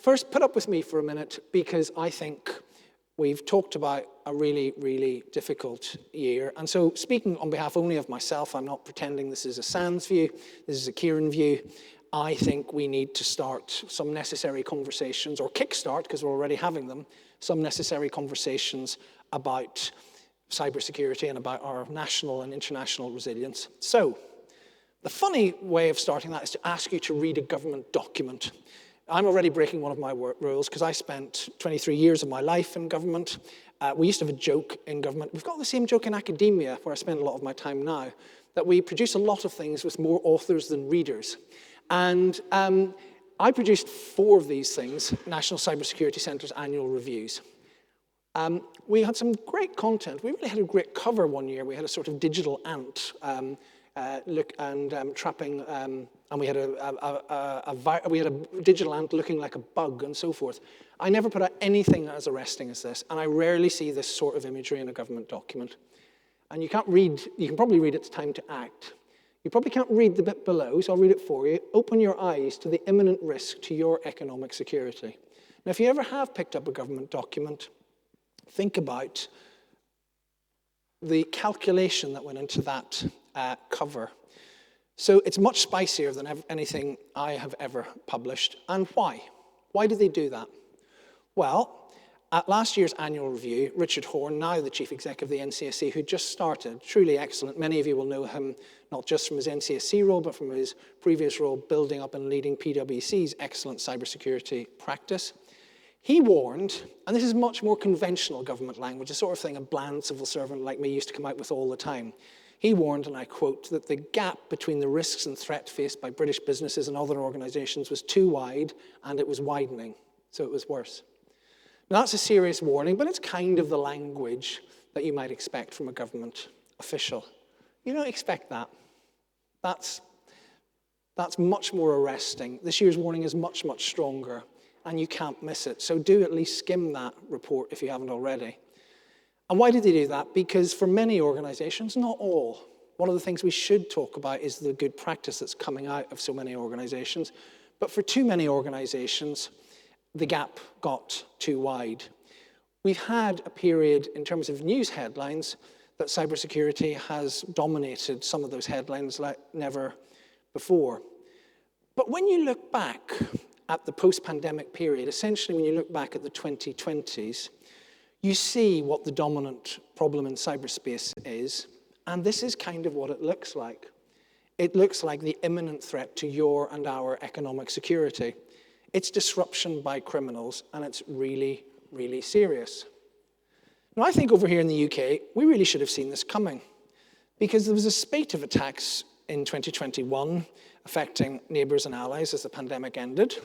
First, put up with me for a minute, because I think we've talked about a really, really difficult year. And so speaking on behalf only of myself, I'm not pretending this is a SANS view, this is a Ciaran view. I think we need to start some necessary conversations, or kickstart, because we're already having them, some necessary conversations about cybersecurity and about our national and international resilience. So, the funny way of starting that is to ask you to read a government document. I'm already breaking one of my rules, because I spent 23 years of my life in government. We used to have a joke in government. We've got the same joke in academia, where I spend a lot of my time now, that we produce a lot of things with more authors than readers. And I produced 4 of these things, National Cybersecurity Centre's annual reviews. We had some great content. We really had a great cover one year. We had a sort of digital ant trapping, and we had a digital ant looking like a bug and so forth. I never put out anything as arresting as this, and I rarely see this sort of imagery in a government document. And you can probably read It's Time to Act. You probably can't read the bit below, so I'll read it for you. Open your eyes to the imminent risk to your economic security. Now, if you ever have picked up a government document, think about the calculation that went into that cover. So it's much spicier than anything I have ever published. And why? Why did they do that? Well, at last year's annual review, Richard Horne, now the chief executive of the NCSC, who just started, truly excellent. Many of you will know him not just from his NCSC role, but from his previous role building up and leading PwC's excellent cybersecurity practice. He warned, and this is much more conventional government language, the sort of thing a bland civil servant like me used to come out with all the time. He warned, and I quote, that the gap between the risks and threat faced by British businesses and other organisations was too wide, and it was widening, so it was worse. Now, that's a serious warning, but it's kind of the language that you might expect from a government official. You don't expect that. That's much more arresting. This year's warning is much, much stronger, and you can't miss it. So do at least skim that report if you haven't already. And why did they do that? Because for many organisations, not all, one of the things we should talk about is the good practice that's coming out of so many organisations. But for too many organisations, the gap got too wide. We've had a period in terms of news headlines that cybersecurity has dominated some of those headlines like never before. But when you look back at the post-pandemic period, essentially when you look back at the 2020s, you see what the dominant problem in cyberspace is, and this is kind of what it looks like. It looks like the imminent threat to your and our economic security. It's disruption by criminals, and it's really, really serious. Now, I think over here in the UK, we really should have seen this coming, because there was a spate of attacks in 2021 affecting neighbours and allies as the pandemic ended.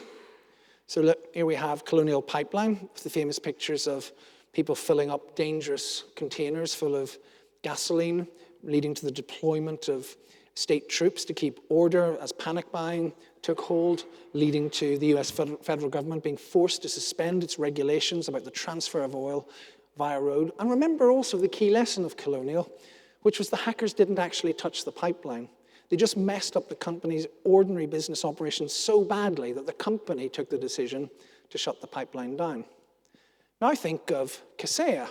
So look, here we have Colonial Pipeline, with the famous pictures of people filling up dangerous containers full of gasoline, leading to the deployment of state troops to keep order as panic buying took hold, leading to the US federal government being forced to suspend its regulations about the transfer of oil via road. And remember also the key lesson of Colonial, which was the hackers didn't actually touch the pipeline. They just messed up the company's ordinary business operations so badly that the company took the decision to shut the pipeline down. Now think of Kaseya.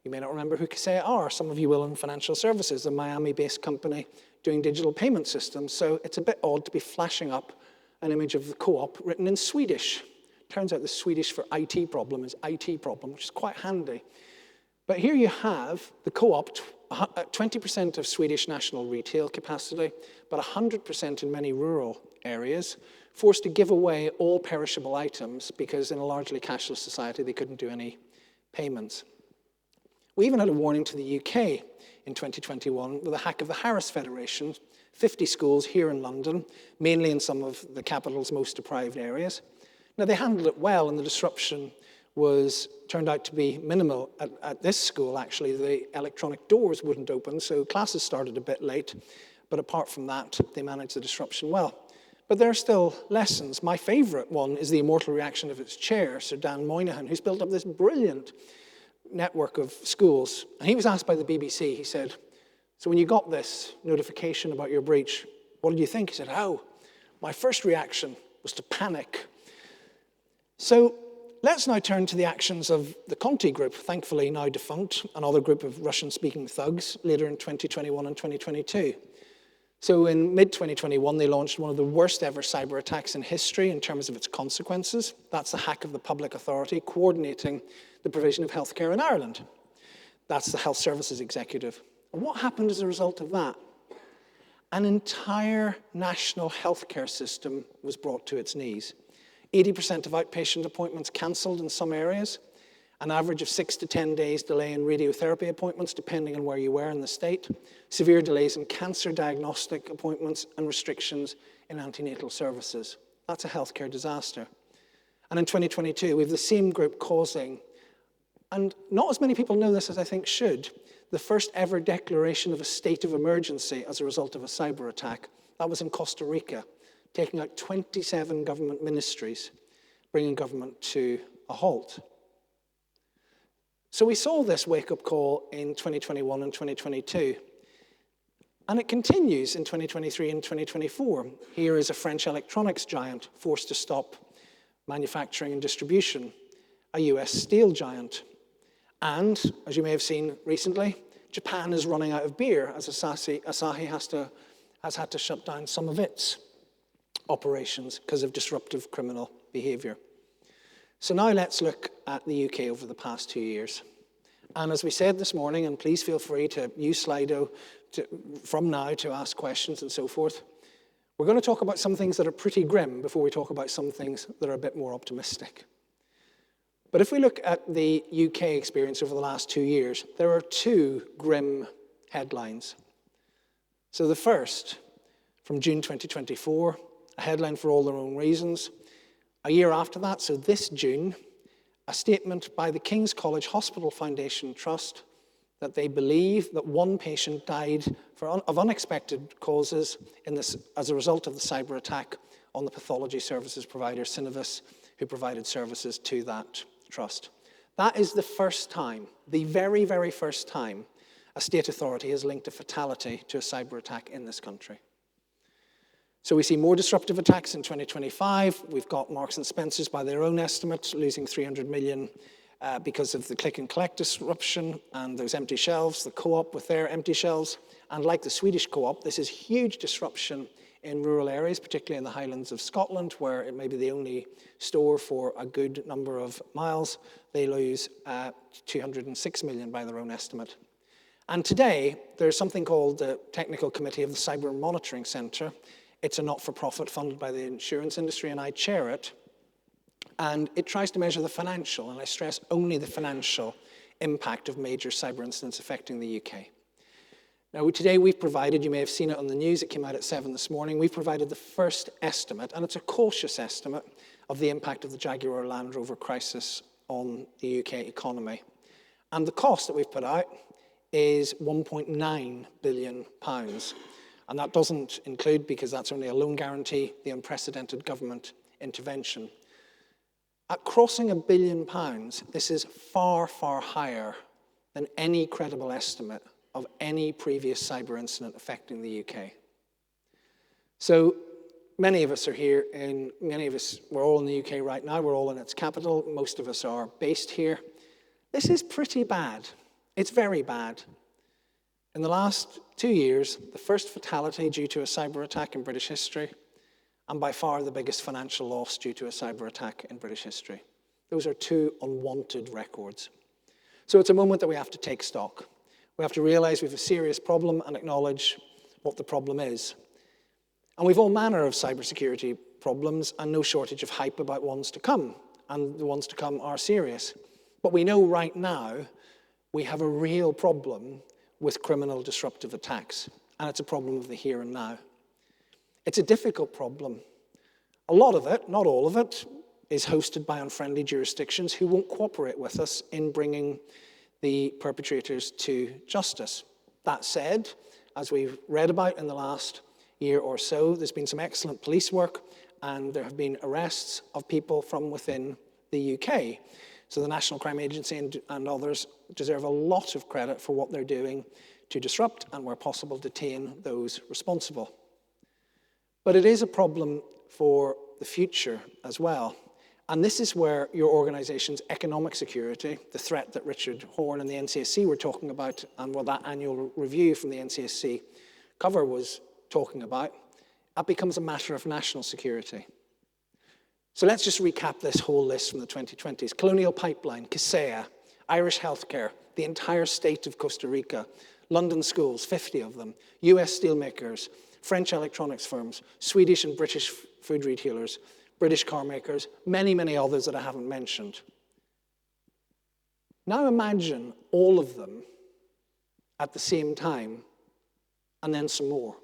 You may not remember who Kaseya are. Some of you will in financial services, a Miami-based company doing digital payment systems. So it's a bit odd to be flashing up an image of the co-op written in Swedish. Turns out the Swedish for IT problem is IT problem, which is quite handy. But here you have the co-op, 20% of Swedish national retail capacity, but 100% in many rural areas, forced to give away all perishable items because in a largely cashless society they couldn't do any payments. We even had a warning to the UK in 2021 with a hack of the Harris Federation, 50 schools here in London, mainly in some of the capital's most deprived areas. Now, they handled it well, and the disruption turned out to be minimal. At this school, actually, the electronic doors wouldn't open, so classes started a bit late. But apart from that, they managed the disruption well. But there are still lessons. My favorite one is the immortal reaction of its chair, Sir Dan Moynihan, who's built up this brilliant network of schools. And he was asked by the BBC, he said, so when you got this notification about your breach, what did you think? He said, my first reaction was to panic. So let's now turn to the actions of the Conti group, thankfully now defunct, another group of Russian-speaking thugs later in 2021 and 2022. So in mid-2021, they launched one of the worst ever cyber attacks in history in terms of its consequences. That's the hack of the public authority coordinating the provision of healthcare in Ireland. That's the Health Services Executive. And what happened as a result of that? An entire national healthcare system was brought to its knees. 80% of outpatient appointments cancelled in some areas, an average of 6 to 10 days delay in radiotherapy appointments, depending on where you were in the state, severe delays in cancer diagnostic appointments, and restrictions in antenatal services. That's a healthcare disaster. And in 2022, we have the same group causing, and not as many people know this as I think should, the first ever declaration of a state of emergency as a result of a cyber attack. That was in Costa Rica, taking out 27 government ministries, bringing government to a halt. So we saw this wake-up call in 2021 and 2022, and it continues in 2023 and 2024. Here is a French electronics giant forced to stop manufacturing and distribution, a US steel giant. And, as you may have seen recently, Japan is running out of beer as Asahi has had to shut down some of its operations because of disruptive criminal behaviour. So now let's look at the UK over the past 2 years. And as we said this morning, and please feel free to use Slido from now to ask questions and so forth, we're going to talk about some things that are pretty grim before we talk about some things that are a bit more optimistic. But if we look at the UK experience over the last 2 years, there are two grim headlines. So the first, from June 2024, a headline for all their own reasons. A year after that, so this June, a statement by the King's College Hospital Foundation Trust that they believe that one patient died of unexpected causes as a result of the cyber attack on the pathology services provider, Cinevis, who provided services to that trust. That is the first time, the very, very first time, a state authority has linked a fatality to a cyber attack in this country. So we see more disruptive attacks in 2025. We've got Marks and Spencer's, by their own estimate, losing 300 million because of the click and collect disruption and those empty shelves, the Co-op with their empty shelves. And like the Swedish Co-op, this is huge disruption in rural areas, particularly in the Highlands of Scotland, where it may be the only store for a good number of miles. They lose 206 million by their own estimate. And today, there's something called the Technical Committee of the Cyber Monitoring Centre. It's a not-for-profit funded by the insurance industry, and I chair it. And it tries to measure the financial, and I stress only the financial, impact of major cyber incidents affecting the UK. Now, today we've provided, you may have seen it on the news, it came out at 7 this morning, we've provided the first estimate, and it's a cautious estimate, of the impact of the Jaguar Land Rover crisis on the UK economy. And the cost that we've put out is £1.9 billion. And that doesn't include, because that's only a loan guarantee, the unprecedented government intervention. At crossing £1 billion, this is far, far higher than any credible estimate of any previous cyber incident affecting the UK. So many of us are here, and we're all in the UK right now, we're all in its capital, most of us are based here. This is pretty bad. It's very bad. In the last 2 years, the first fatality due to a cyber attack in British history, and by far the biggest financial loss due to a cyber attack in British history. Those are two unwanted records. So it's a moment that we have to take stock. We have to realize we have a serious problem and acknowledge what the problem is. And we've all manner of cybersecurity problems and no shortage of hype about ones to come. And the ones to come are serious. But we know right now we have a real problem with criminal disruptive attacks. And it's a problem of the here and now. It's a difficult problem. A lot of it, not all of it, is hosted by unfriendly jurisdictions who won't cooperate with us in bringing the perpetrators to justice. That said, as we've read about in the last year or so, there's been some excellent police work, and there have been arrests of people from within the UK. So the National Crime Agency and others deserve a lot of credit for what they're doing to disrupt and, where possible, detain those responsible. But it is a problem for the future as well. And this is where your organization's economic security, the threat that Richard Horne and the NCSC were talking about, and what that annual review from the NCSC cover was talking about, that becomes a matter of national security. So let's just recap this whole list from the 2020s. Colonial Pipeline, Kaseya, Irish Healthcare, the entire state of Costa Rica, London schools, 50 of them, US steelmakers, French electronics firms, Swedish and British food retailers, British car makers, many, many others that I haven't mentioned. Now imagine all of them at the same time, and then some more.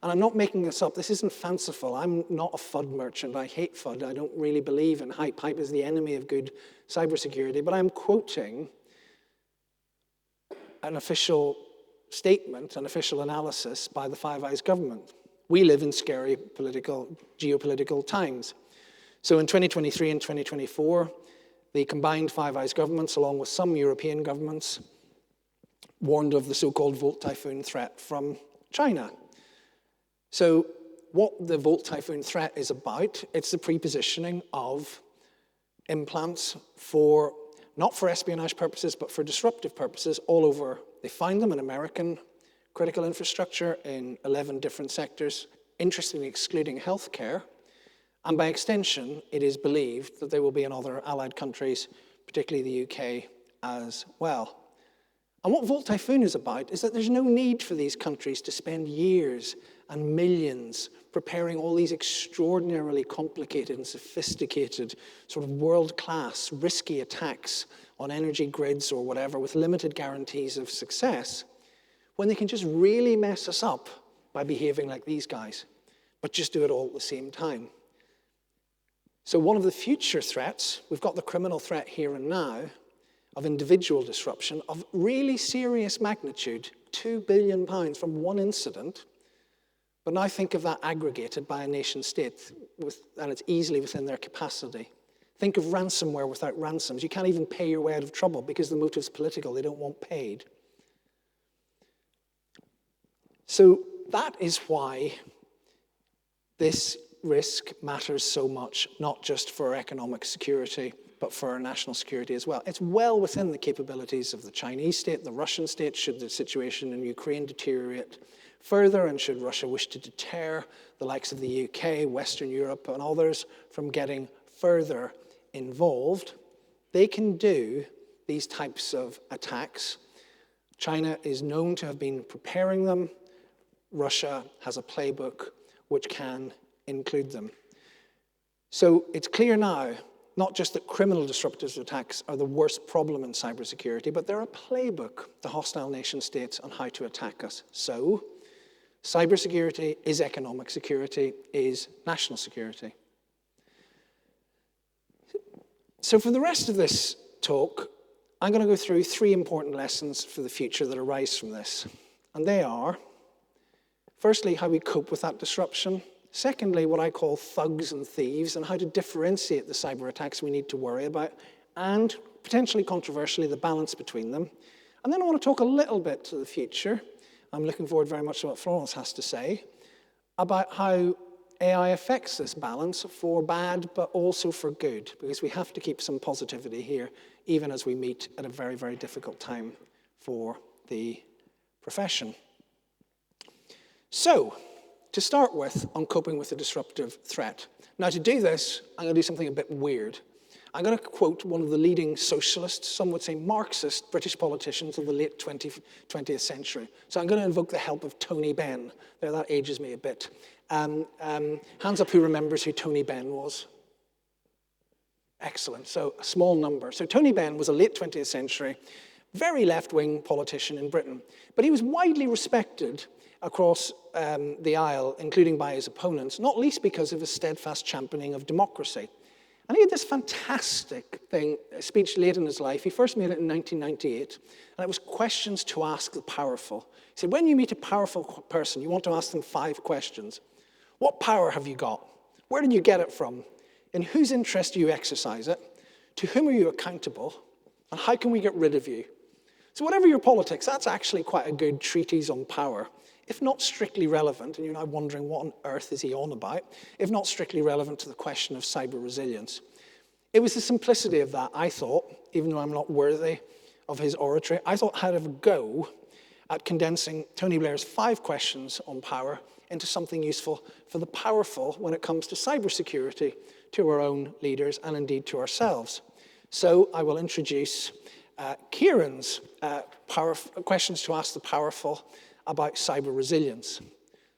And I'm not making this up. This isn't fanciful. I'm not a FUD merchant. I hate FUD. I don't really believe in hype. Hype is the enemy of good cybersecurity. But I'm quoting an official statement, an official analysis by the Five Eyes government. We live in scary geopolitical times. So in 2023 and 2024, the combined Five Eyes governments, along with some European governments, warned of the so-called Volt Typhoon threat from China. So what the Volt Typhoon threat is about, it's the prepositioning of implants for, not for espionage purposes, but for disruptive purposes all over. They find them in American critical infrastructure in 11 different sectors, interestingly excluding healthcare. And by extension, it is believed that they will be in other allied countries, particularly the UK, as well. And what Volt Typhoon is about is that there's no need for these countries to spend years and millions preparing all these extraordinarily complicated and sophisticated, sort of world-class, risky attacks on energy grids or whatever with limited guarantees of success, when they can just really mess us up by behaving like these guys, but just do it all at the same time. So one of the future threats, we've got the criminal threat here and now, of individual disruption of really serious magnitude, £2 billion from one incident. But now think of that aggregated by a nation state, and it's easily within their capacity. Think of ransomware without ransoms. You can't even pay your way out of trouble because the motive's political. They don't want paid. So that is why this risk matters so much, not just for our economic security, but for our national security as well. It's well within the capabilities of the Chinese state, the Russian state, should the situation in Ukraine deteriorate further, and should Russia wish to deter the likes of the UK, Western Europe, and others from getting further involved. They can do these types of attacks. China is known to have been preparing them. Russia has a playbook which can include them. So it's clear now, not just that criminal disruptive attacks are the worst problem in cybersecurity, but they're a playbook to hostile nation states on how to attack us. So cybersecurity is economic security, is national security. So for the rest of this talk, I'm going to go through three important lessons for the future that arise from this. And they are, firstly, how we cope with that disruption. Secondly, what I call thugs and thieves, and how to differentiate the cyber attacks we need to worry about, and potentially controversially, the balance between them. And then I want to talk a little bit to the future. I'm looking forward very much to what Florence has to say about how AI affects this balance for bad, but also for good, because we have to keep some positivity here, even as we meet at a very, very difficult time for the profession. So, to start with, on coping with the disruptive threat. Now, to do this, I'm going to do something a bit weird. I'm going to quote one of the leading socialists, some would say Marxist, British politicians of the late 20th century. So I'm going to invoke the help of Tony Benn. There, that ages me a bit. Hands up who remembers who Tony Benn was. Excellent. So a small number. So Tony Benn was a late 20th century, very left-wing politician in Britain. But he was widely respected across the aisle, including by his opponents, not least because of his steadfast championing of democracy. And he had this fantastic speech late in his life. He first made it in 1998, and it was questions to ask the powerful. He said, when you meet a powerful person, you want to ask them 5 questions. What power have you got? Where did you get it from? In whose interest do you exercise it? To whom are you accountable? And how can we get rid of you? So whatever your politics, that's actually quite a good treatise on power. If not strictly relevant, and you're now wondering what on earth is he on about, if not strictly relevant to the question of cyber resilience. It was the simplicity of that, I thought, even though I'm not worthy of his oratory, I thought I'd have a go at condensing Tony Blair's 5 questions on power into something useful for the powerful when it comes to cybersecurity, to our own leaders, and indeed to ourselves. So I will introduce Ciaran's questions to ask the powerful about cyber resilience.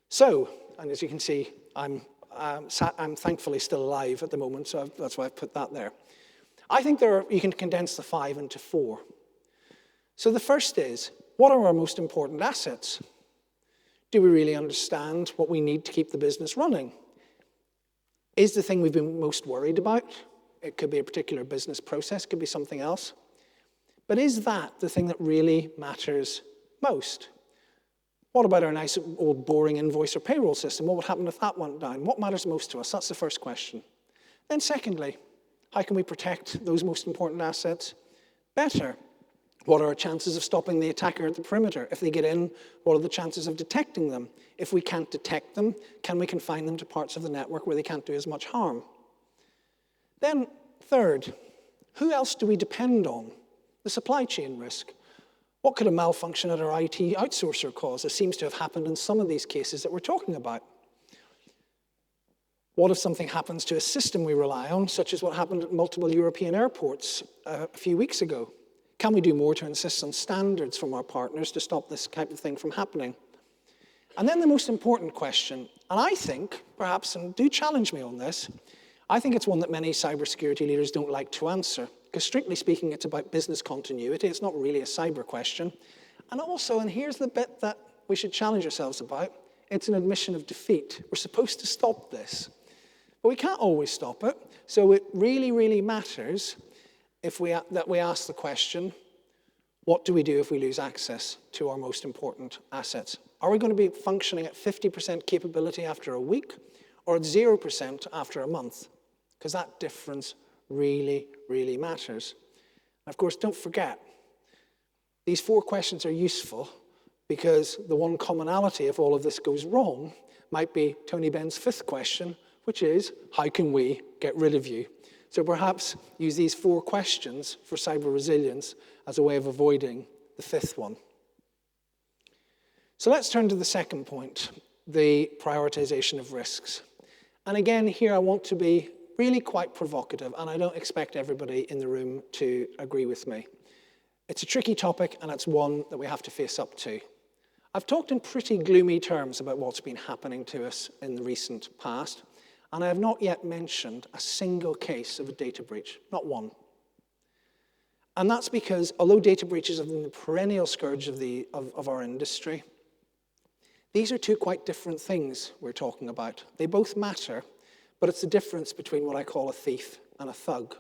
So, and as you can see, I'm thankfully still alive at the moment, so that's why I've put that there. I think you can condense the 5 into 4. So the first is, what are our most important assets? Do we really understand what we need to keep the business running? Is the thing we've been most worried about? It could be a particular business process, it could be something else. But is that the thing that really matters most? What about our nice old boring invoice or payroll system? What would happen if that went down? What matters most to us? That's the first question. Then secondly, how can we protect those most important assets better? What are our chances of stopping the attacker at the perimeter? If they get in, what are the chances of detecting them? If we can't detect them, can we confine them to parts of the network where they can't do as much harm? Then third, who else do we depend on? The supply chain risk. What could a malfunction at our IT outsourcer cause? It seems to have happened in some of these cases that we're talking about. What if something happens to a system we rely on, such as what happened at multiple European airports a few weeks ago? Can we do more to insist on standards from our partners to stop this type of thing from happening? And then the most important question, and I think, perhaps, and do challenge me on this, I think it's one that many cybersecurity leaders don't like to answer, because strictly speaking, it's about business continuity. It's not really a cyber question. And also, and here's the bit that we should challenge ourselves about, it's an admission of defeat. We're supposed to stop this, but we can't always stop it. So it really, really matters that we ask the question, what do we do if we lose access to our most important assets? Are we going to be functioning at 50% capability after a week, or at 0% after a month? Because that difference really, really matters. And of course, don't forget, these 4 questions are useful because the one commonality if all of this goes wrong might be Tony Benn's 5th question, which is, how can we get rid of you? So perhaps use these 4 questions for cyber resilience as a way of avoiding the 5th one. So let's turn to the second point, the prioritization of risks. And again, here I want to be really quite provocative, and I don't expect everybody in the room to agree with me. It's a tricky topic, and it's one that we have to face up to. I've talked in pretty gloomy terms about what's been happening to us in the recent past, and I have not yet mentioned a single case of a data breach, not one. And that's because, although data breaches have been the perennial scourge of our industry, these are 2 quite different things we're talking about. They both matter, but it's the difference between what I call a thief and a thug.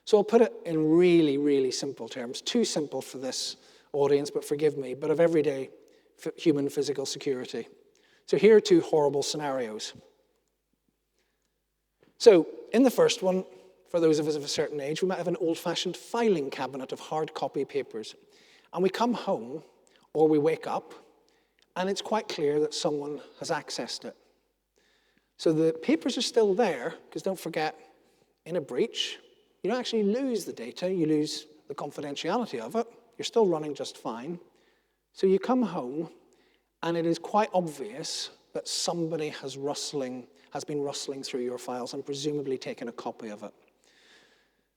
So I'll put it in really, really simple terms, too simple for this audience, but forgive me, but of everyday human physical security. So here are 2 horrible scenarios. So in the first one, for those of us of a certain age, we might have an old-fashioned filing cabinet of hard copy papers. And we come home, or we wake up, and it's quite clear that someone has accessed it. So the papers are still there, because don't forget, in a breach, you don't actually lose the data, you lose the confidentiality of it. You're still running just fine. So you come home, and it is quite obvious that somebody has been rustling through your files and presumably taken a copy of it.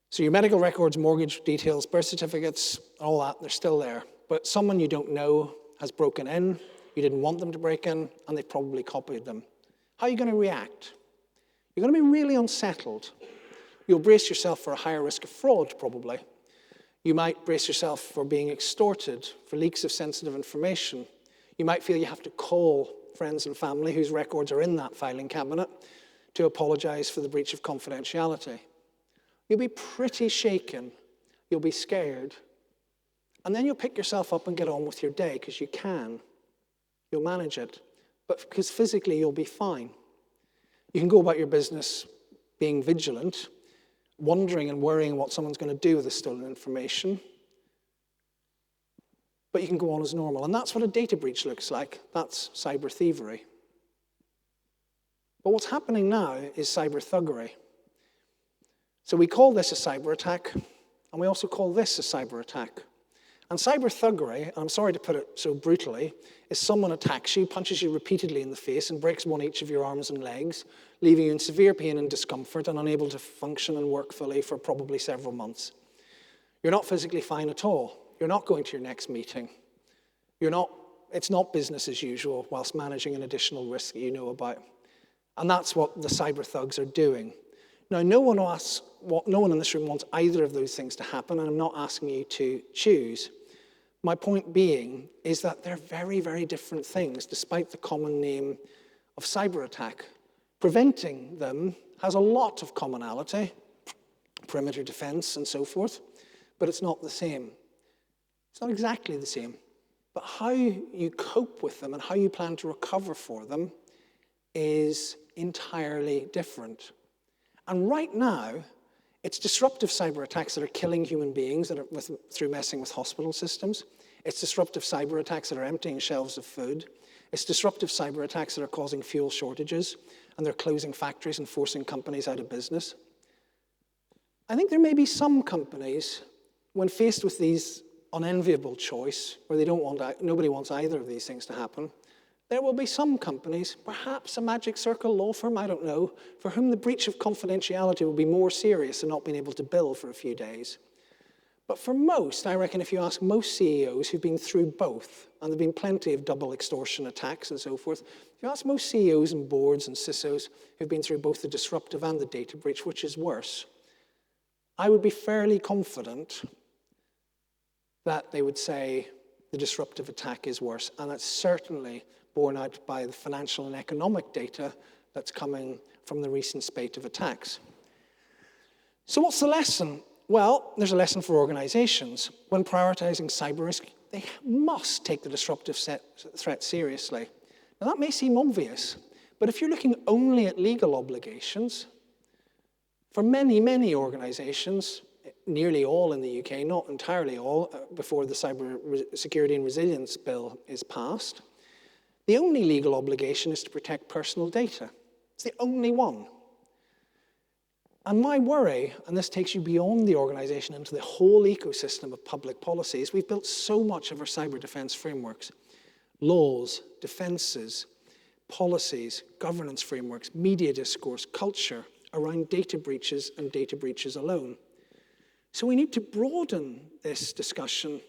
So your medical records, mortgage details, birth certificates, all that, they're still there. But someone you don't know has broken in, you didn't want them to break in, and they've probably copied them. How are you going to react? You're going to be really unsettled. You'll brace yourself for a higher risk of fraud, probably. You might brace yourself for being extorted, for leaks of sensitive information. You might feel you have to call friends and family whose records are in that filing cabinet to apologize for the breach of confidentiality. You'll be pretty shaken. You'll be scared. And then you'll pick yourself up and get on with your day, because you can. You'll manage it. But because physically you'll be fine. You can go about your business being vigilant, wondering and worrying what someone's going to do with the stolen information. But you can go on as normal. And that's what a data breach looks like. That's cyber thievery. But what's happening now is cyber thuggery. So we call this a cyber attack, and we also call this a cyber attack. And cyber thuggery, and I'm sorry to put it so brutally, is someone attacks you, punches you repeatedly in the face, and breaks one each of your arms and legs, leaving you in severe pain and discomfort and unable to function and work fully for probably several months. You're not physically fine at all. You're not going to your next meeting. It's not business as usual whilst managing an additional risk that you know about. And that's what the cyber thugs are doing. Now, no one in this room wants either of those things to happen, and I'm not asking you to choose. My point being is that they're very, very different things, despite the common name of cyber attack. Preventing them has a lot of commonality, perimeter defense and so forth, but it's not the same. It's not exactly the same. But how you cope with them and how you plan to recover for them is entirely different. And right now, it's disruptive cyber attacks that are killing human beings through messing with hospital systems. It's disruptive cyber attacks that are emptying shelves of food. It's disruptive cyber attacks that are causing fuel shortages, and they're closing factories and forcing companies out of business. I think there may be some companies, when faced with these unenviable choice, where nobody wants either of these things to happen, there will be some companies, perhaps a Magic Circle law firm, I don't know, for whom the breach of confidentiality will be more serious than not being able to bill for a few days. But for most, I reckon if you ask most CEOs who've been through both, and there have been plenty of double extortion attacks and so forth, if you ask most CEOs and boards and CISOs who've been through both the disruptive and the data breach, which is worse, I would be fairly confident that they would say the disruptive attack is worse. And that's certainly borne out by the financial and economic data that's coming from the recent spate of attacks. So what's the lesson? Well, there's a lesson for organizations. When prioritizing cyber risk, they must take the disruptive threat seriously. Now that may seem obvious, but if you're looking only at legal obligations, for many, many organizations, nearly all in the UK, not entirely all, before the Cyber Security and Resilience Bill is passed, the only legal obligation is to protect personal data. It's the only one. And my worry, and this takes you beyond the organization into the whole ecosystem of public policies, we've built so much of our cyber defense frameworks, laws, defenses, policies, governance frameworks, media discourse, culture, around data breaches and data breaches alone. So we need to broaden this discussion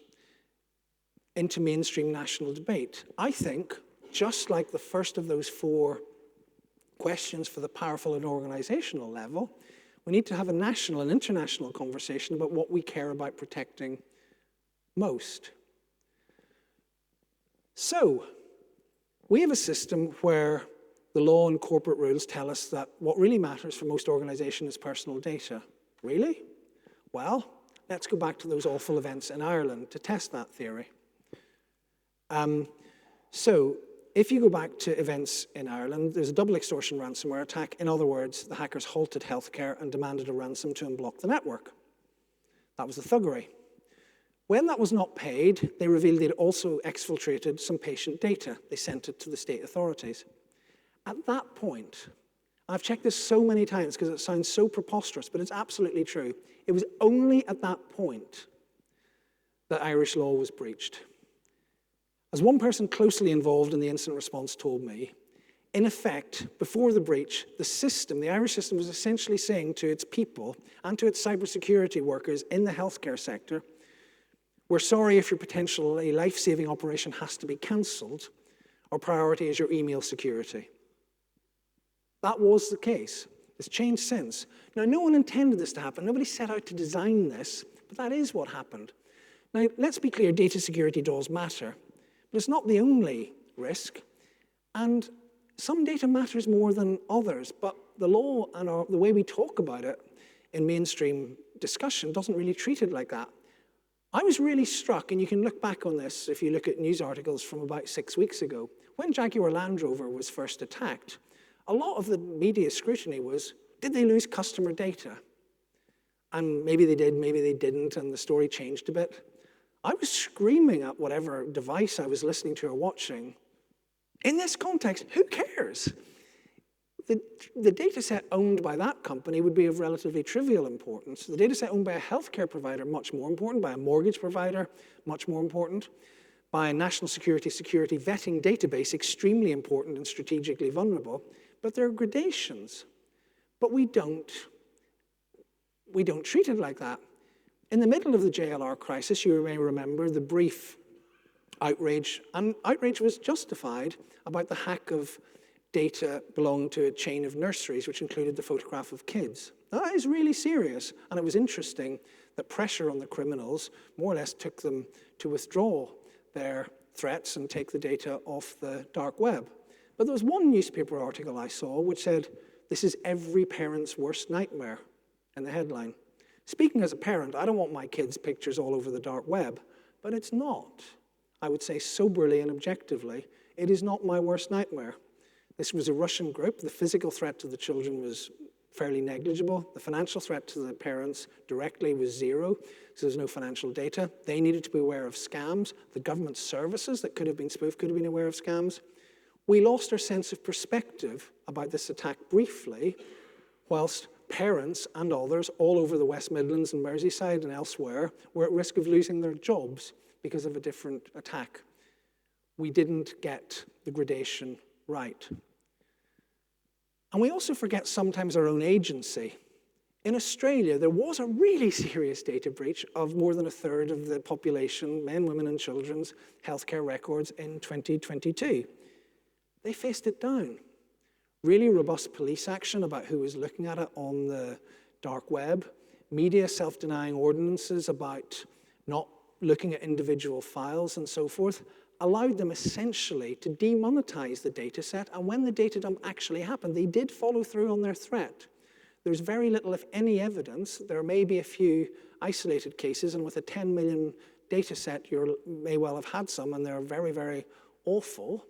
into mainstream national debate. I think, just like the first of those 4 questions for the powerful and organizational level, we need to have a national and international conversation about what we care about protecting most. So, we have a system where the law and corporate rules tell us that what really matters for most organizations is personal data. Really? Well, let's go back to those awful events in Ireland to test that theory. So, if you go back to events in Ireland, there's a double extortion ransomware attack. In other words, the hackers halted healthcare and demanded a ransom to unblock the network. That was the thuggery. When that was not paid, they revealed they'd also exfiltrated some patient data. They sent it to the state authorities. At that point, I've checked this so many times because it sounds so preposterous, but it's absolutely true. It was only at that point that Irish law was breached. As one person closely involved in the incident response told me, in effect, before the breach, the Irish system was essentially saying to its people and to its cybersecurity workers in the healthcare sector, we're sorry if your potentially life-saving operation has to be cancelled. Our priority is your email security. That was the case. It's changed since. Now, no one intended this to happen. Nobody set out to design this, but that is what happened. Now, let's be clear, data security does matter, but it's not the only risk. And some data matters more than others, but the law and the way we talk about it in mainstream discussion doesn't really treat it like that. I was really struck, and you can look back on this if you look at news articles from about 6 weeks ago, when Jaguar Land Rover was first attacked. A lot of the media scrutiny was, did they lose customer data? And maybe they did, maybe they didn't, and the story changed a bit. I was screaming at whatever device I was listening to or watching. In this context, who cares? the data set owned by that company would be of relatively trivial importance. The data set owned by a healthcare provider, much more important, by a mortgage provider, much more important, by a national security vetting database, extremely important and strategically vulnerable. But there are gradations. But we don't treat it like that. In the middle of the JLR crisis, you may remember the brief outrage, and outrage was justified about the hack of data belonging to a chain of nurseries, which included the photograph of kids. Now, that is really serious, and it was interesting that pressure on the criminals more or less took them to withdraw their threats and take the data off the dark web. But there was one newspaper article I saw which said, "This is every parent's worst nightmare," in the headline. Speaking as a parent, I don't want my kids' pictures all over the dark web, but it's not. I would say soberly and objectively, it is not my worst nightmare. This was a Russian group. The physical threat to the children was fairly negligible. The financial threat to the parents directly was zero, so there's no financial data. They needed to be aware of scams. The government services that could have been spoofed could have been aware of scams. We lost our sense of perspective about this attack briefly, whilst parents and others all over the West Midlands and Merseyside and elsewhere were at risk of losing their jobs because of a different attack. We didn't get the gradation right. And we also forget sometimes our own agency. In Australia, there was a really serious data breach of more than a third of the population, men, women, and children's healthcare records in 2022. They faced it down. Really robust police action about who was looking at it on the dark web, media self-denying ordinances about not looking at individual files and so forth, allowed them essentially to demonetize the data set, and when the data dump actually happened, they did follow through on their threat. There's very little, if any, evidence. There may be a few isolated cases, and with a 10 million data set, you may well have had some, and they're very, very awful.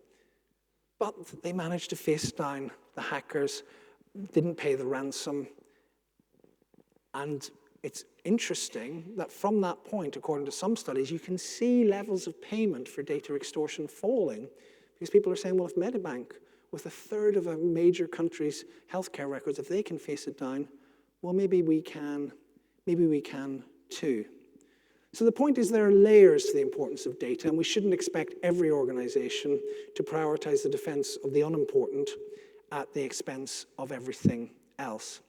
But they managed to face down the hackers, didn't pay the ransom. And it's interesting that from that point, according to some studies, you can see levels of payment for data extortion falling because people are saying, well, if Medibank, with a third of a major country's healthcare records, if they can face it down, well, maybe we can too. So the point is there are layers to the importance of data, and we shouldn't expect every organization to prioritize the defense of the unimportant at the expense of everything else.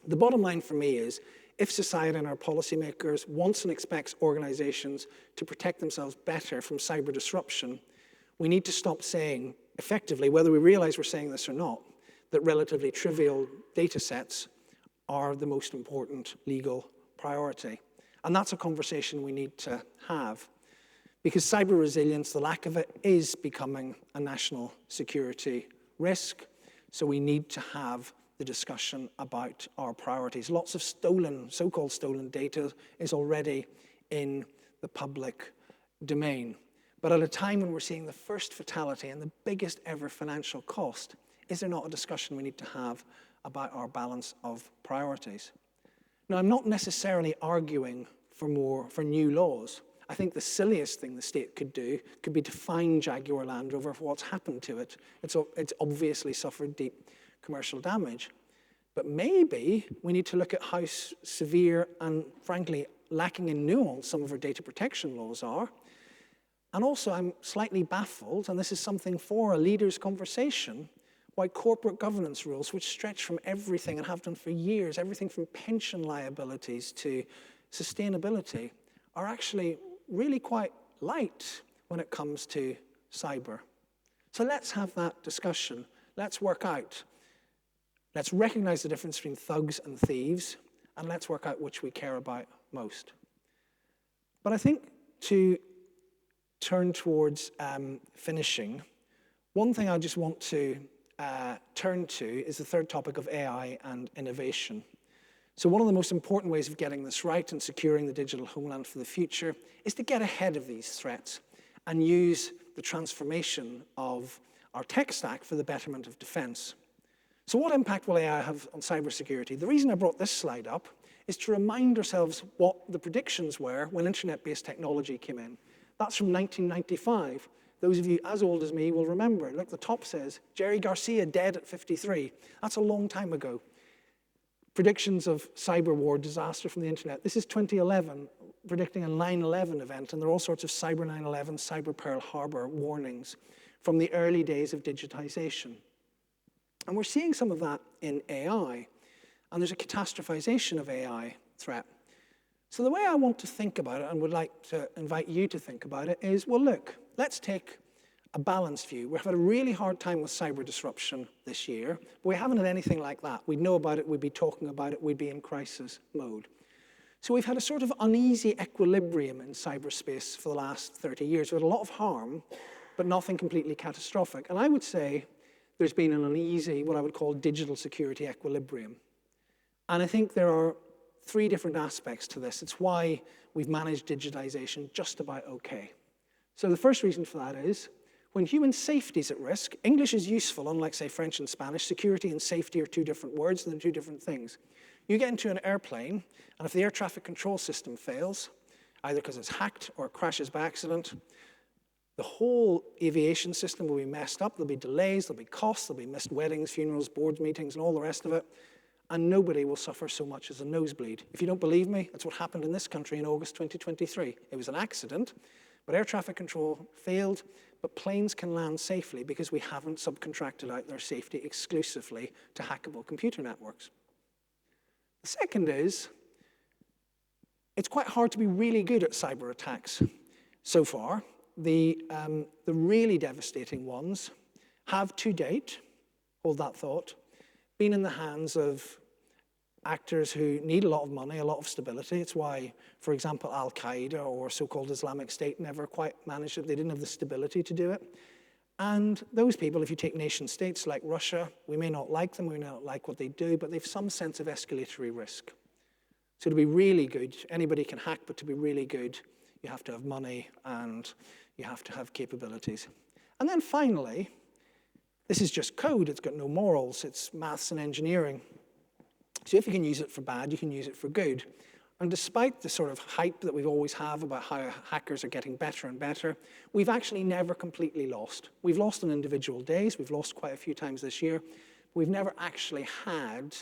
The bottom line for me is, if society and our policymakers wants and expects organizations to protect themselves better from cyber disruption, we need to stop saying, effectively, whether we realize we're saying this or not, that relatively trivial data sets are the most important legal priority. And that's a conversation we need to have, because cyber resilience, the lack of it, is becoming a national security risk. So we need to have the discussion about our priorities. Lots of stolen, so-called stolen data is already in the public domain. But at a time when we're seeing the first fatality and the biggest ever financial cost, is there not a discussion we need to have about our balance of priorities? Now, I'm not necessarily arguing for new laws. I think the silliest thing the state could do could be to fine Jaguar Land Rover for what's happened to it. It's obviously suffered deep commercial damage. But maybe we need to look at how severe and, frankly, lacking in nuance some of our data protection laws are. And also, I'm slightly baffled, and this is something for a leader's conversation, why corporate governance rules, which stretch from everything and have done for years, everything from pension liabilities to sustainability, are actually really quite light when it comes to cyber. So let's have that discussion. Let's work out. Let's recognize the difference between thugs and thieves, and let's work out which we care about most. But I think to turn towards finishing, one thing I just want to turn to is the third topic of AI and innovation. So one of the most important ways of getting this right and securing the digital homeland for the future is to get ahead of these threats and use the transformation of our tech stack for the betterment of defense. So what impact will AI have on cybersecurity? The reason I brought this slide up is to remind ourselves what the predictions were when internet-based technology came in. That's from 1995. Those of you as old as me will remember. Look, the top says, Jerry Garcia dead at 53. That's a long time ago. Predictions of cyber war disaster from the internet. This is 2011, predicting a 9/11 event, and there are all sorts of cyber 9/11, cyber Pearl Harbor warnings from the early days of digitization. And we're seeing some of that in AI, and there's a catastrophization of AI threat. So the way I want to think about it, and would like to invite you to think about it, is, well, look, let's take a balanced view. We've had a really hard time with cyber disruption this year, but we haven't had anything like that. We'd know about it, we'd be talking about it, we'd be in crisis mode. So we've had a sort of uneasy equilibrium in cyberspace for the last 30 years. We've had a lot of harm, but nothing completely catastrophic. And I would say there's been an uneasy, what I would call digital security equilibrium. And I think there are three different aspects to this. It's why we've managed digitization just about okay. So the first reason for that is, when human safety is at risk, English is useful, unlike, say, French and Spanish. Security and safety are two different words, and they're two different things. You get into an airplane, and if the air traffic control system fails, either because it's hacked or it crashes by accident, the whole aviation system will be messed up. There'll be delays, there'll be costs, there'll be missed weddings, funerals, board meetings, and all the rest of it. And nobody will suffer so much as a nosebleed. If you don't believe me, that's what happened in this country in August 2023. It was an accident, but air traffic control failed, but planes can land safely because we haven't subcontracted out their safety exclusively to hackable computer networks. The second is, it's quite hard to be really good at cyber attacks so far. The really devastating ones have to date, hold that thought, been in the hands of actors who need a lot of money, a lot of stability. It's why, for example, Al-Qaeda or so-called Islamic State never quite managed it. They didn't have the stability to do it. And those people, if you take nation states like Russia, we may not like them, we may not like what they do, but they've some sense of escalatory risk. So to be really good, anybody can hack, but to be really good, you have to have money and you have to have capabilities. And then finally, this is just code, it's got no morals, it's maths and engineering. So if you can use it for bad, you can use it for good. And despite the sort of hype that we always have about how hackers are getting better and better, we've actually never completely lost. We've lost on individual days, we've lost quite a few times this year. We've never actually had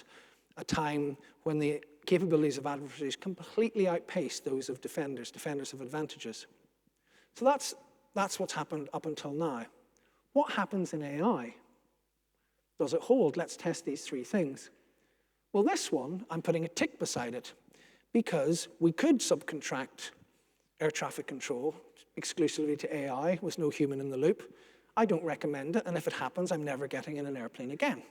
a time when the capabilities of adversaries completely outpaced those of defenders. Defenders have advantages. So that's what's happened up until now. What happens in AI? Does it hold? Let's test these three things. Well, this one, I'm putting a tick beside it because we could subcontract air traffic control exclusively to AI with no human in the loop. I don't recommend it, and if it happens, I'm never getting in an airplane again.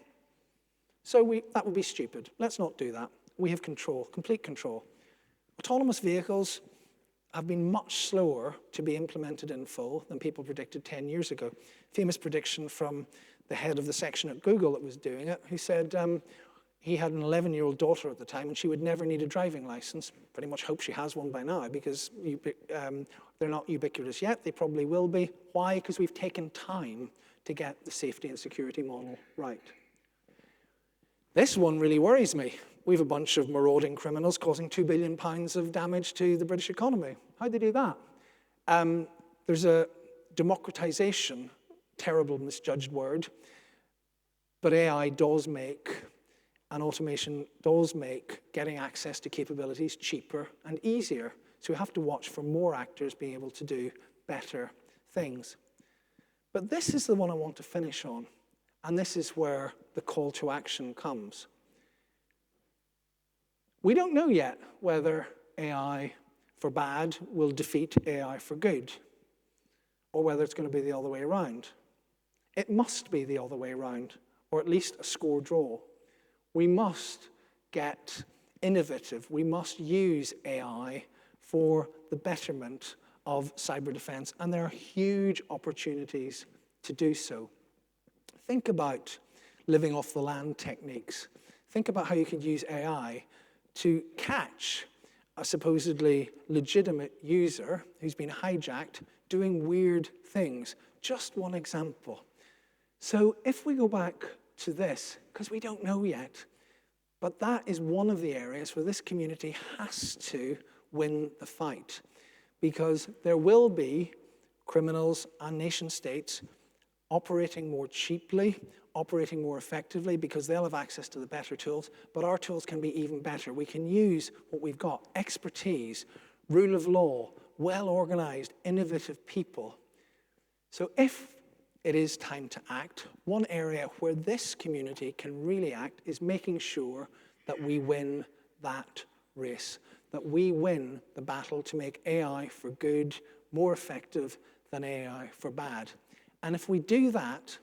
So that would be stupid. Let's not do that. We have control, complete control. Autonomous vehicles have been much slower to be implemented in full than people predicted 10 years ago. Famous prediction from the head of the section at Google that was doing it, who said he had an 11-year-old daughter at the time and she would never need a driving license. Pretty much hope she has one by now because they're not ubiquitous yet. They probably will be. Why? Because we've taken time to get the safety and security model right. This one really worries me. We have a bunch of marauding criminals causing £2 billion of damage to the British economy. How'd they do that? There's a democratization, terrible misjudged word, but AI does make, and automation does make getting access to capabilities cheaper and easier. So we have to watch for more actors being able to do better things. But this is the one I want to finish on, and this is where the call to action comes. We don't know yet whether AI for bad will defeat AI for good, or whether it's going to be the other way around. It must be the other way around, or at least a score draw. We must get innovative. We must use AI for the betterment of cyber defense, and there are huge opportunities to do so. Think about living off the land techniques. Think about how you could use AI to catch a supposedly legitimate user who's been hijacked doing weird things. Just one example. So if we go back to this, because we don't know yet, but that is one of the areas where this community has to win the fight, because there will be criminals and nation states operating more cheaply, operating more effectively, because they'll have access to the better tools, but our tools can be even better. We can use what we've got, expertise, rule of law, well-organized, innovative people. So if it is time to act, one area where this community can really act is making sure that we win that race, that we win the battle to make AI for good more effective than AI for bad. And if we do that,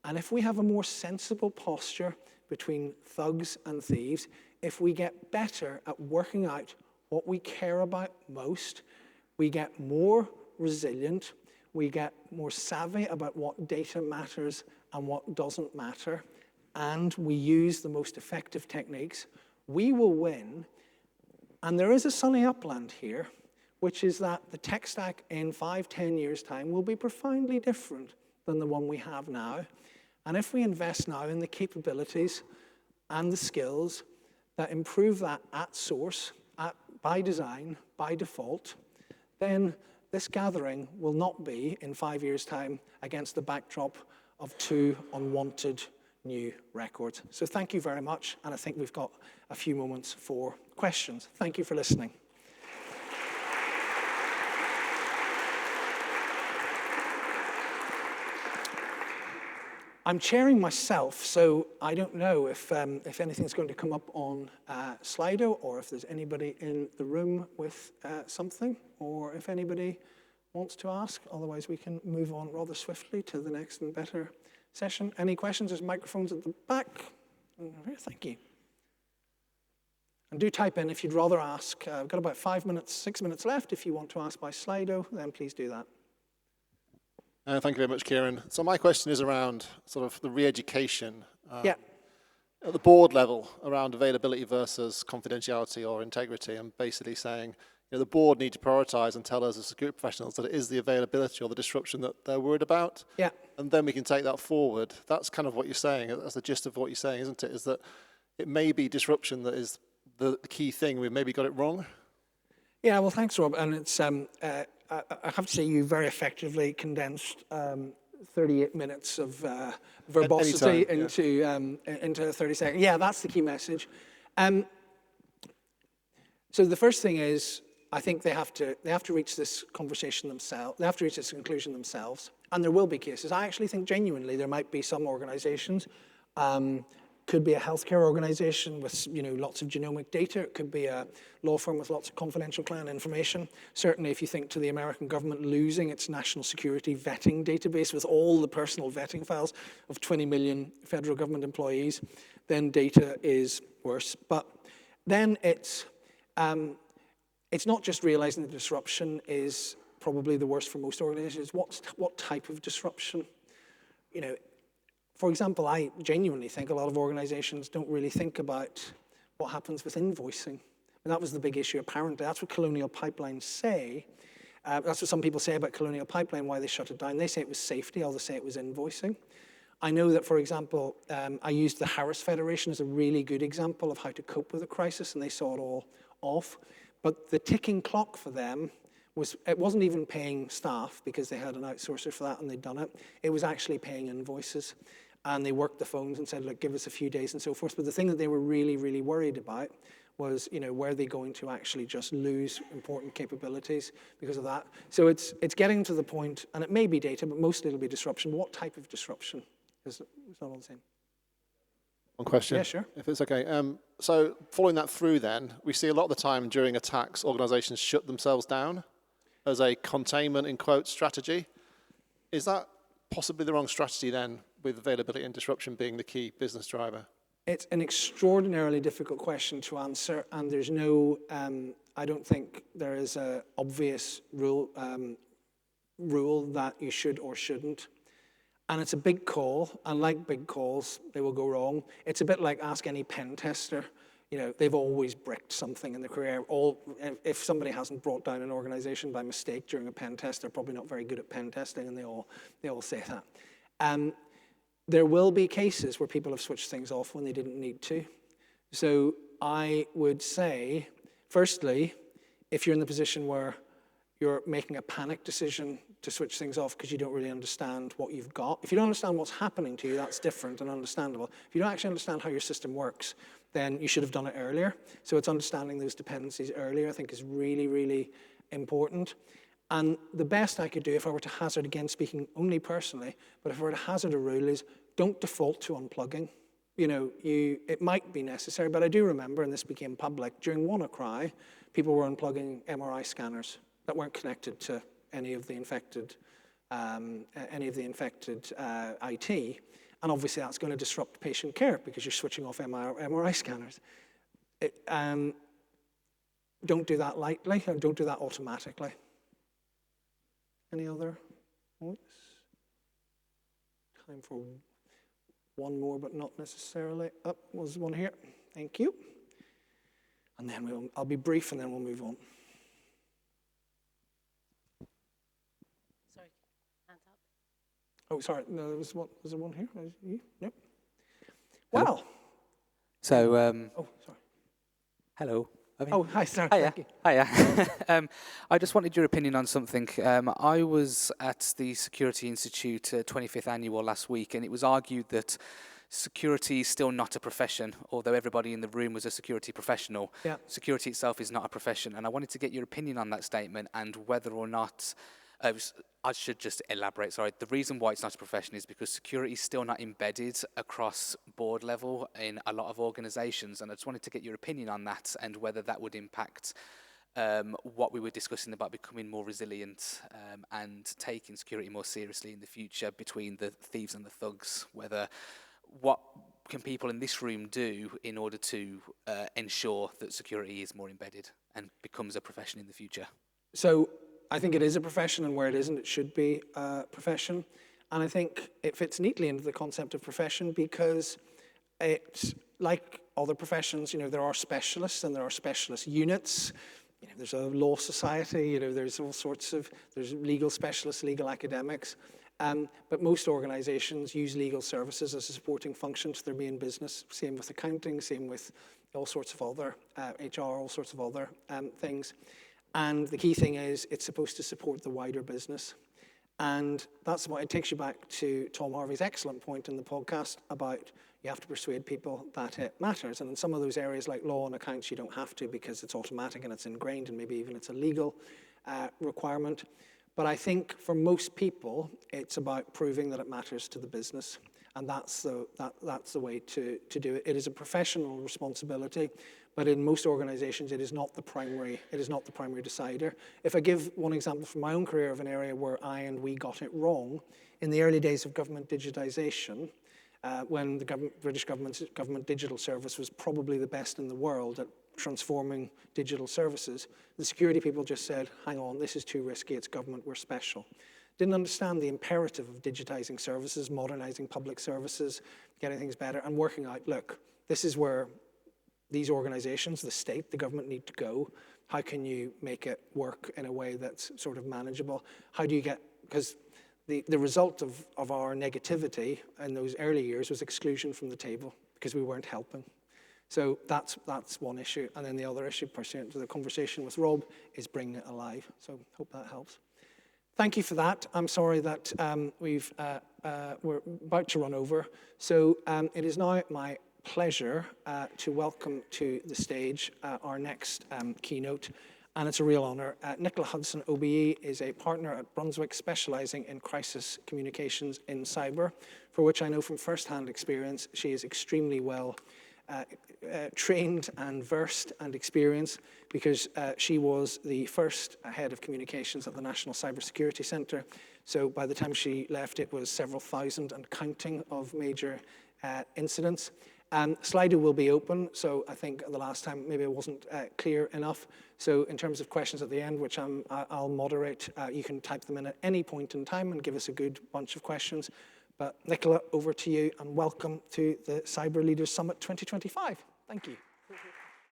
and if we have a more sensible posture between thugs and thieves, if we get better at working out what we care about most, we get more resilient, we get more savvy about what data matters and what doesn't matter, and we use the most effective techniques, we will win. And there is a sunny upland here, which is that the tech stack in 5-10 years' time will be profoundly different than the one we have now. And if we invest now in the capabilities and the skills that improve that at source, by design, by default, then this gathering will not be, in 5 years' time, against the backdrop of 2 unwanted new records. So thank you very much, and I think we've got a few moments for questions. Thank you for listening. I'm chairing myself, so I don't know if anything's going to come up on Slido, or if there's anybody in the room with something, or if anybody wants to ask. Otherwise, we can move on rather swiftly to the next and better session. Any questions? There's microphones at the back. Thank you. And do type in if you'd rather ask. We've got about 5 minutes, 6 minutes left. If you want to ask by Slido, then please do that. Thank you very much, Ciaran. So my question is around sort of the re-education at the board level around availability versus confidentiality or integrity, and basically saying, the board need to prioritize and tell us as security professionals that it is the availability or the disruption that they're worried about. Yeah. And then we can take that forward. That's kind of what you're saying. That's the gist of what you're saying, isn't it? Is that it may be disruption that is the key thing. We've maybe got it wrong. Yeah, well, thanks, Rob. And it's I have to say you very effectively condensed 38 minutes of verbosity into 30 seconds. Yeah, that's the key message. So the first thing is, I think they have to reach this conversation themselves. They have to reach this conclusion themselves, and there will be cases. I actually think genuinely there might be some organizations. Could be a healthcare organization with lots of genomic data. It could be a law firm with lots of confidential client information. Certainly, if you think to the American government losing its national security vetting database with all the personal vetting files of 20 million federal government employees, then data is worse. But then it's not just realizing the disruption is probably the worst for most organizations. What type of disruption? For example, I genuinely think a lot of organizations don't really think about what happens with invoicing. And that was the big issue, apparently. That's what Colonial Pipelines say. That's what some people say about Colonial Pipeline, why they shut it down. They say it was safety, others say it was invoicing. I know that, for example, I used the Harris Federation as a really good example of how to cope with a crisis, and they saw it all off. But the ticking clock for them it wasn't even paying staff because they had an outsourcer for that and they'd done it. It was actually paying invoices. And they worked the phones and said, look, give us a few days and so forth. But the thing that they were really, really worried about was, were they going to actually just lose important capabilities because of that? So it's getting to the point, and it may be data, but mostly it'll be disruption. What type of disruption? It's not all the same. One question. Yeah, sure. If it's okay. So following that through then, we see a lot of the time during attacks, organizations shut themselves down as a containment, in quotes, strategy. Is that possibly the wrong strategy then, with availability and disruption being the key business driver? It's an extraordinarily difficult question to answer, and there's no, I don't think there is an obvious rule that you should or shouldn't. And it's a big call, and like big calls, they will go wrong. It's a bit like ask any pen tester. They've always bricked something in their career. If somebody hasn't brought down an organization by mistake during a pen test, they're probably not very good at pen testing, and they all say that. There will be cases where people have switched things off when they didn't need to. So I would say, firstly, if you're in the position where you're making a panic decision to switch things off because you don't really understand what you've got. If you don't understand what's happening to you, that's different and understandable. If you don't actually understand how your system works, then you should have done it earlier. So it's understanding those dependencies earlier, I think, is really, really important. And the best I could do, if I were to hazard, again, speaking only personally, but if I were to hazard a rule, is don't default to unplugging. It might be necessary, but I do remember, and this became public, during WannaCry, people were unplugging MRI scanners that weren't connected to any of the infected IT. And obviously that's going to disrupt patient care because you're switching off MRI scanners. Don't do that lightly, and don't do that automatically. Any other points? Time for one more, but not necessarily. Was one here. Thank you. And then I'll be brief, and then we'll move on. Sorry, hands up. Oh, sorry. No, was there one here? You? No. Wow. So, Oh, sorry. hello. Oh, hi, sorry. Hiya. Thank you. Hiya. I just wanted your opinion on something. I was at the Security Institute 25th annual last week, and it was argued that security is still not a profession, although everybody in the room was a security professional. Yeah. Security itself is not a profession, and I wanted to get your opinion on that statement and whether or not, I should just elaborate, sorry. The reason why it's not a profession is because security is still not embedded across board level in a lot of organizations, and I just wanted to get your opinion on that and whether that would impact what we were discussing about becoming more resilient and taking security more seriously in the future between the thieves and the thugs, what can people in this room do in order to ensure that security is more embedded and becomes a profession in the future? So I think it is a profession, and where it isn't, it should be a profession. And I think it fits neatly into the concept of profession because it's like other professions, there are specialists and there are specialist units. There's a law society, there's all sorts of, there's legal specialists, legal academics. But most organizations use legal services as a supporting function to their main business. Same with accounting, same with all sorts of other HR, all sorts of other things. And the key thing is it's supposed to support the wider business. And that's why it takes you back to Tom Harvey's excellent point in the podcast about you have to persuade people that it matters. And in some of those areas like law and accounts, you don't have to because it's automatic and it's ingrained and maybe even it's a legal requirement. But I think for most people, it's about proving that it matters to the business. And that's the way to do it. It is a professional responsibility, but in most organizations, it is not the primary decider. If I give one example from my own career of an area where we got it wrong, in the early days of government digitization, when the British government digital service was probably the best in the world at transforming digital services, the security people just said, hang on, this is too risky, it's government, we're special. Didn't understand the imperative of digitizing services, modernizing public services, getting things better, and working out, look, this is where these organizations, the state, the government need to go. How can you make it work in a way that's sort of manageable? How do you get, because the result of our negativity in those early years was exclusion from the table because we weren't helping. So that's one issue. And then the other issue, pursuant to the conversation with Rob, is bringing it alive. So hope that helps. Thank you for that. I'm sorry that we're about to run over. So it is now my pleasure to welcome to the stage our next keynote, and it's a real honor. Nicola Hudson, OBE, is a partner at Brunswick specializing in crisis communications in cyber, for which I know from first-hand experience she is extremely well trained and versed and experienced because she was the first head of communications at the National Cybersecurity Centre. So by the time she left, it was several thousand and counting of major incidents. Slido will be open, so I think the last time maybe it wasn't clear enough. So in terms of questions at the end, which I'll moderate, you can type them in at any point in time and give us a good bunch of questions. But Nicola, over to you, and welcome to the Cyber Leaders Summit 2025. Thank you.